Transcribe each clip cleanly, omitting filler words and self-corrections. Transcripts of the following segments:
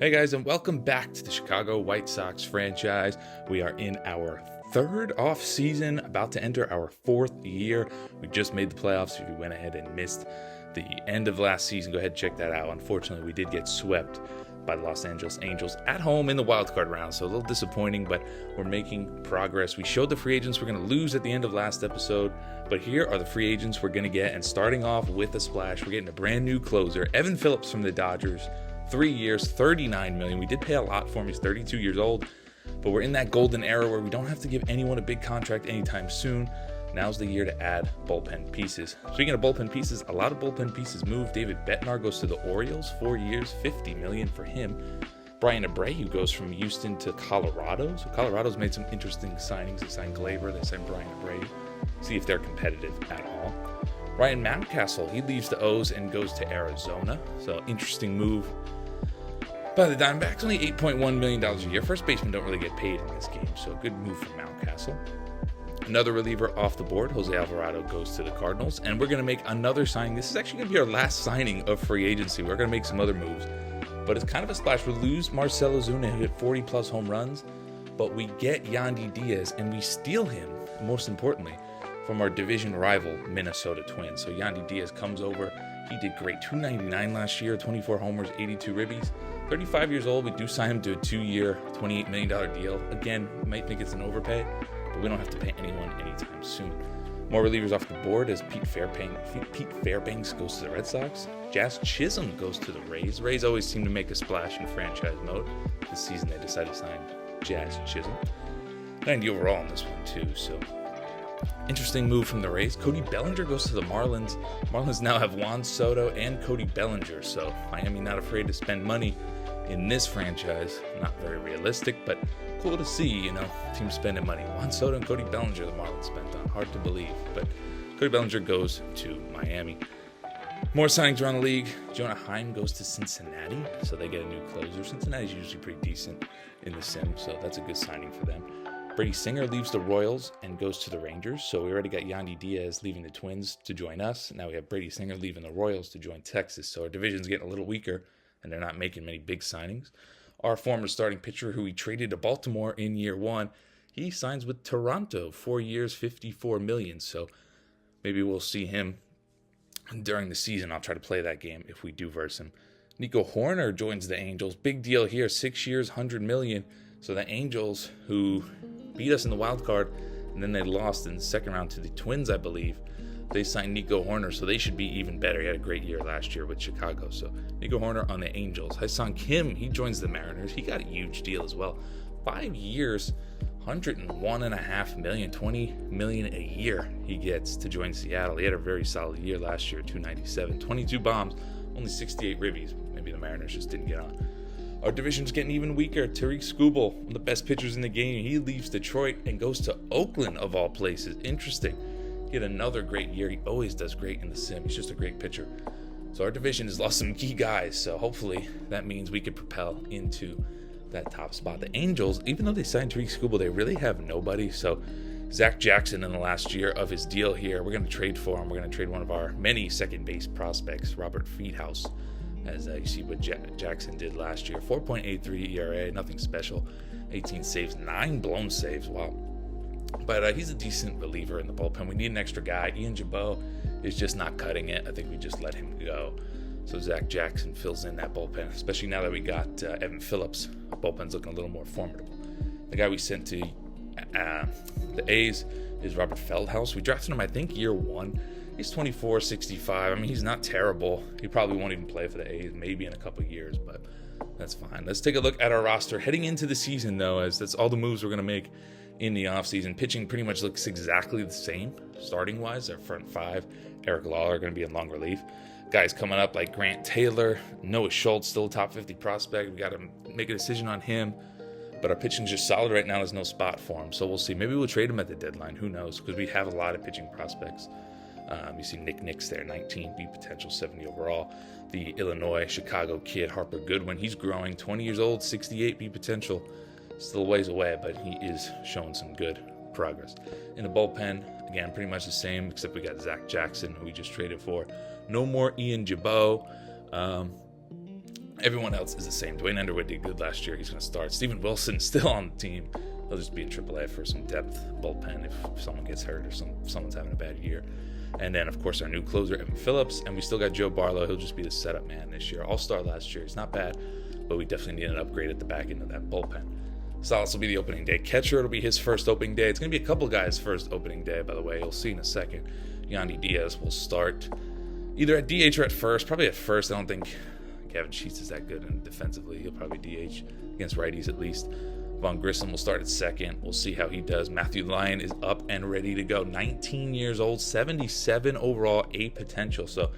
Hey guys, and welcome back to the Chicago White Sox franchise. We are in our third off season, about to enter our fourth year. We just made the playoffs. If you went ahead and missed the end of last season, go ahead and check that out. Unfortunately, we did get swept by the Los Angeles Angels at home in the wildcard round, so a little disappointing, but we're making progress. We showed the free agents we're going to lose at the end of last episode, but here are the free agents we're going to get, and starting off with a splash, we're getting a brand new closer, Evan Phillips from the Dodgers. 3 years, $39 million. We did pay a lot for him. He's 32 years old, but we're in that golden era where we don't have to give anyone a big contract anytime soon. Now's the year to add bullpen pieces. Speaking of bullpen pieces, a lot of bullpen pieces move. David Bednar goes to the Orioles, 4 years, $50 million for him. Brian Abreu goes from Houston to Colorado. So Colorado's made some interesting signings. They signed Glaber, they signed Brian Abreu. See if they're competitive at all. Ryan Mountcastle, he leaves the O's and goes to Arizona. So interesting move by the Diamondbacks. Only $8.1 million a year. First basemen don't really get paid in this game, so good move for Mountcastle. Another reliever off the board, Jose Alvarado, goes to the Cardinals, and we're going to make another signing. This is actually going to be our last signing of free agency. We're going to make some other moves, but it's kind of a splash. We lose Marcell Ozuna, who hit 40-plus home runs, but we get Yandy Diaz, and we steal him, most importantly, from our division rival, Minnesota Twins. So Yandy Diaz comes over. He did great, 299 last year, 24 homers, 82 ribbies. 35 years old. We do sign him to a 2-year, $28 million deal. Again, you might think it's an overpay, but we don't have to pay anyone anytime soon. More relievers off the board as Pete Fairbanks goes to the Red Sox. Jazz Chisholm goes to the Rays. Rays always seem to make a splash in franchise mode. This season they decided to sign Jazz Chisholm. 90 overall in this one too, so interesting move from the Rays. Cody Bellinger goes to the Marlins. Marlins now have Juan Soto and Cody Bellinger, so Miami not afraid to spend money in this franchise. Not very realistic, but cool to see, teams spending money. Juan Soto and Cody Bellinger, the Marlins spent on. Hard to believe, but Cody Bellinger goes to Miami. More signings around the league. Jonah Heim goes to Cincinnati, so they get a new closer. Cincinnati's usually pretty decent in the sim, so that's a good signing for them. Brady Singer leaves the Royals and goes to the Rangers. So we already got Yandy Diaz leaving the Twins to join us. Now we have Brady Singer leaving the Royals to join Texas. So our division's getting a little weaker, and they're not making many big signings. Our former starting pitcher, who we traded to Baltimore in year one, he signs with Toronto, 4 years, $54 million. So maybe we'll see him during the season. I'll try to play that game if we do verse him. Nico Horner joins the Angels. Big deal here, 6 years, $100 million. So the Angels, who beat us in the wild card, and then they lost in the second round to the Twins, I believe. They signed Nico Horner, so they should be even better. He had a great year last year with Chicago. So Nico Horner on the Angels. Ha-Seong Kim, he joins the Mariners. He got a huge deal as well. 5 years, $101.5 million, $20 million a year he gets to join Seattle. He had a very solid year last year, 297, 22 bombs, only 68 ribbies. Maybe the Mariners just didn't get on. Our division's getting even weaker. Tariq Skubal, one of the best pitchers in the game, he leaves Detroit and goes to Oakland, of all places. Interesting. He had another great year. He always does great in the sim. He's just a great pitcher. So our division has lost some key guys, so hopefully that means we could propel into that top spot. The Angels, even though they signed Tariq Skubal, they really have nobody. So Zach Jackson in the last year of his deal here, we're going to trade for him. We're going to trade one of our many second base prospects, Robert Friedhouse. As you see what Jackson did last year. 4.83 ERA, nothing special. 18 saves, 9 blown saves. Wow. But he's a decent reliever in the bullpen. We need an extra guy. Ian Jabot is just not cutting it. I think we just let him go. So Zach Jackson fills in that bullpen, especially now that we got Evan Phillips. Our bullpen's looking a little more formidable. The guy we sent to the A's is Robert Feldhaus. We drafted him, I think, year one. He's 24, 65. I mean, he's not terrible. He probably won't even play for the A's, maybe in a couple of years, but that's fine. Let's take a look at our roster. Heading into the season, though, as that's all the moves we're going to make in the offseason. Pitching pretty much looks exactly the same, starting-wise. Our front five, Eric Lawler, going to be in long relief. Guys coming up like Grant Taylor, Noah Schultz, still a top 50 prospect. We got to make a decision on him. But our pitching's just solid right now. There's no spot for him, so we'll see. Maybe we'll trade him at the deadline. Who knows? Because we have a lot of pitching prospects. You see Nick Nix there, 19 B potential, 70 overall. The Illinois, Chicago kid, Harper Goodwin, he's growing, 20 years old, 68 B potential. Still a ways away, but he is showing some good progress. In the bullpen, again, pretty much the same, except we got Zach Jackson, who we just traded for. No more Ian Jabot. Everyone else is the same. Dwayne Underwood did good last year. He's going to start. Steven Wilson still on the team. He'll just be in AAA for some depth bullpen if someone gets hurt or someone's having a bad year. And then, of course, our new closer, Evan Phillips. And we still got Joe Barlow. He'll just be the setup man this year. All-star last year. He's not bad, but we definitely need an upgrade at the back end of that bullpen. Salas will be the opening day catcher. It'll be his first opening day. It's going to be a couple guys' first opening day, by the way. You'll see in a second. Yandy Diaz will start either at DH or at first. Probably at first. I don't think Gavin Sheets is that good, and defensively he'll probably DH against righties at least. Vaughn Grissom will start at second. We'll see how he does. Matthew Lyon is up and ready to go. 19 years old, 77 overall, A potential. So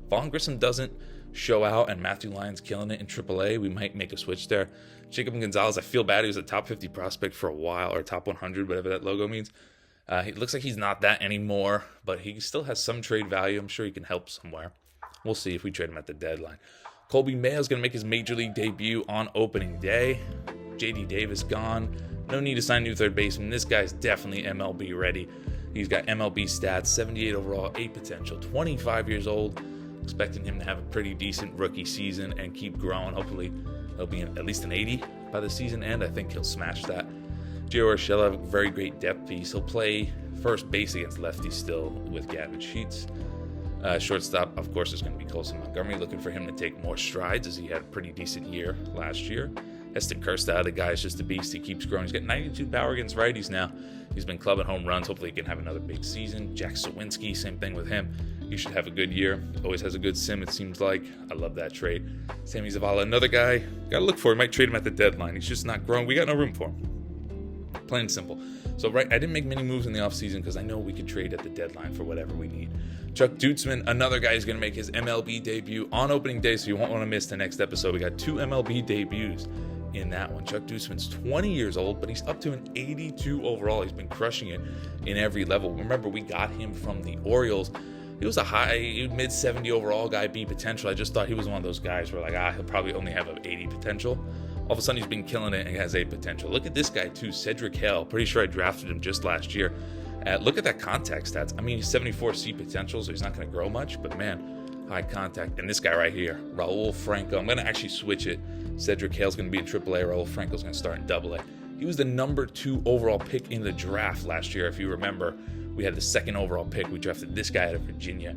Vaughn Grissom doesn't show out and Matthew Lyon's killing it in AAA, we might make a switch there. Jacob Gonzalez, I feel bad. He was a top 50 prospect for a while, or top 100, whatever that logo means. It looks like he's not that anymore, but he still has some trade value. I'm sure he can help somewhere. We'll see if we trade him at the deadline. Colby Mayo is going to make his major league debut on opening day. J.D. Davis gone. No need to sign a new third baseman. This guy's definitely MLB ready. He's got MLB stats, 78 overall, A potential, 25 years old. Expecting him to have a pretty decent rookie season and keep growing. Hopefully he'll be at least an 80 by the season end. I think he'll smash that. Gio Urshela, very great depth piece. He'll play first base against lefties still with Gavin Sheets. Shortstop, of course, is going to be Colson Montgomery. Looking for him to take more strides as he had a pretty decent year last year. Heston Kjerstad, the guy is just a beast. He keeps growing. He's got 92 power against righties now. He's been clubbing home runs. Hopefully he can have another big season. Jack Sawinski, same thing with him. He should have a good year. Always has a good sim, it seems like. I love that trade. Sammy Zavala, another guy. Got to look for him. Might trade him at the deadline. He's just not growing. We got no room for him. Plain and simple. So, I didn't make many moves in the offseason because I know we could trade at the deadline for whatever we need. Chuck Dutzman, another guy who's going to make his MLB debut on opening day, so you won't want to miss the next episode. We got 2 MLB debuts in that one. Chuck Dutzman's 20 years old, but he's up to an 82 overall. He's been crushing it in every level. Remember, we got him from the Orioles. He was a high, mid-70 overall guy, B potential. I just thought he was one of those guys where he'll probably only have an 80 potential. All of a sudden, he's been killing it and he has A potential. Look at this guy, too, Cedric Hale. Pretty sure I drafted him just last year. Look at that contact stats. I mean, he's 74 C potential, so he's not going to grow much, but man, high contact. And this guy right here, Raul Franco. I'm going to actually switch it. Cedric Hale's going to be in AAA. Raul Franco's going to start in AA. He was the number 2 overall pick in the draft last year. If you remember, we had the 2nd overall pick. We drafted this guy out of Virginia.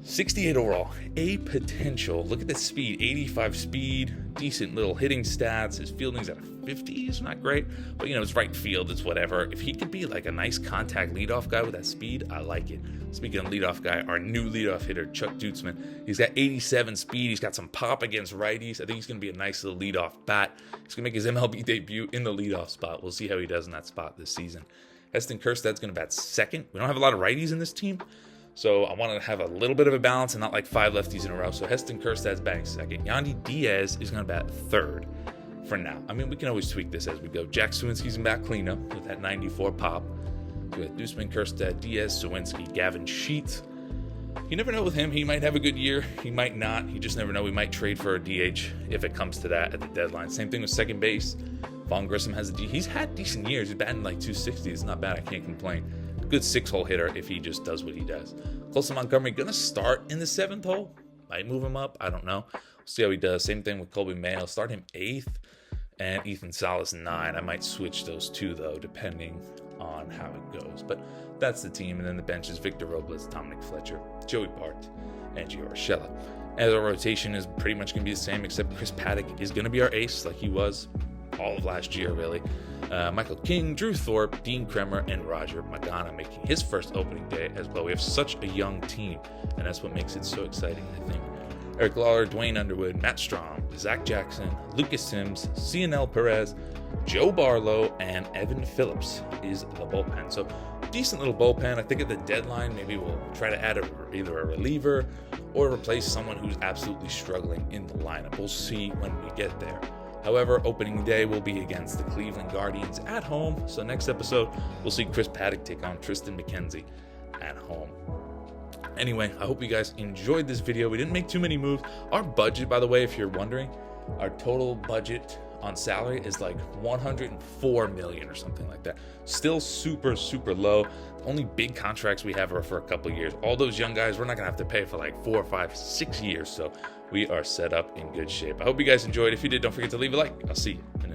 68 overall, A potential. Look at the speed, 85 speed, decent little hitting stats. His fielding's at a 50. It's not great, but it's right field. It's whatever. If he could be like a nice contact leadoff guy with that speed, I like it. Speaking of leadoff guy, our new leadoff hitter, Chuck Dutzman, he's got 87 speed. He's got some pop against righties. I think he's going to be a nice little leadoff bat. He's going to make his MLB debut in the leadoff spot. We'll see how he does in that spot this season. Heston Kjerstad's going to bat second. We don't have a lot of righties in this team, so I want to have a little bit of a balance and not like 5 lefties in a row. So Heston Kjerstad's batting second. Yandy Diaz is going to bat third for now. I mean, we can always tweak this as we go. Jack Sawinski's in back cleanup with that 94 pop. We got Dutzman, Kjerstad, Diaz, Sawinski, Gavin Sheets. You never know with him. He might have a good year. He might not. You just never know. We might trade for a DH if it comes to that at the deadline. Same thing with second base. Vaughn Grissom has a DH. He's had decent years. He's batting like 260. It's not bad. I can't complain. Good 6-hole hitter if he just does what he does. Colson Montgomery going to start in the 7th hole. Might move him up. I don't know. We'll see how he does. Same thing with Colby Mayo. Start him 8th and Ethan Salas 9. I might switch those 2 though, depending on how it goes. But that's the team. And then the bench is Victor Robles, Dominic Fletcher, Joey Bart, and Gio Urshela. As our rotation is pretty much going to be the same, except Chris Paddock is going to be our ace like he was all of last year, really. Michael King, Drew Thorpe, Dean Kremer, and Roger Magana making his first opening day as well. We have such a young team, and that's what makes it so exciting, I think. Eric Lawler, Dwayne Underwood, Matt Strom, Zach Jackson, Lucas Sims, Cionel Perez, Joe Barlow, and Evan Phillips is the bullpen. So decent little bullpen. I think at the deadline, maybe we'll try to add either a reliever or replace someone who's absolutely struggling in the lineup. We'll see when we get there. However, opening day will be against the Cleveland Guardians at home. So next episode, we'll see Chris Paddock take on Tristan McKenzie at home. Anyway, I hope you guys enjoyed this video. We didn't make too many moves. Our budget, by the way, if you're wondering, our total budget on salary is like 104 million or something like that. Still super, super low. The only big contracts we have are for a couple years. All those young guys, we're not gonna have to pay for like 4, 5, 6 years. So we are set up in good shape. I hope you guys enjoyed. If you did, don't forget to leave a like. I'll see you in the